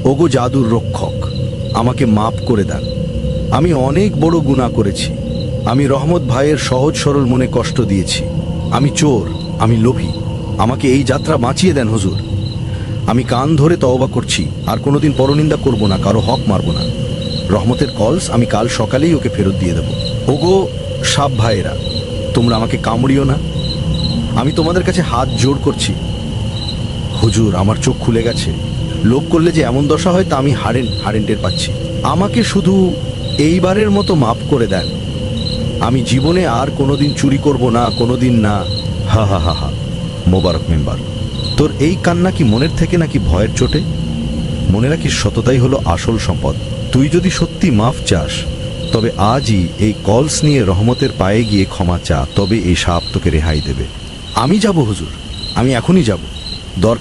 ওগো জাদুর রক্ষক, আমাকে মাফ করে দেন। আমি অনেক বড় গুনাহ করেছি। আমি রহমত ভাইয়ের সহজ সরল মনে কষ্ট দিয়েছি। আমি চোর, আমি লোভী। আমাকে এই যাত্রা বাঁচিয়ে দেন হুজুর। আমি কান ধরে তওবা করছি, আর কোনোদিন পরনিন্দা করব না, কারো হক মারব না। রহমতের কলস আমি কাল সকালেই ওকে ফেরত দিয়ে দেব। ওগো সাপ ভাইয়েরা, তোমরা আমাকে কামড়িও না। আমি তোমাদের কাছে হাত জোড় করছি। হুজুর, আমার চোখ খুলে গেছে। লোভ করলে যে এমন দশা হয় তা আমি হাড়েন টের পাচ্ছি। আমাকে শুধু এইবারের মতো মাফ করে দেন। আমি জীবনে আর কোনোদিন চুরি করব না, কোনোদিন না। হা হা হা হা। মোবারক মেম্বার, তোর এই কান্না কি মনের থেকে নাকি ভয়ের চোটে? মনে রাখিস, সততাই হলো আসল সম্পদ। তুই যদি সত্যি মাফ চাস, তবে আজই এই কলস নিয়ে রহমতের পায়ে গিয়ে ক্ষমা চা, তবে এই সাপ তোকে রেহাই দেবে। আমি যাব হুজুর, আমি এখনই যাব। দরকার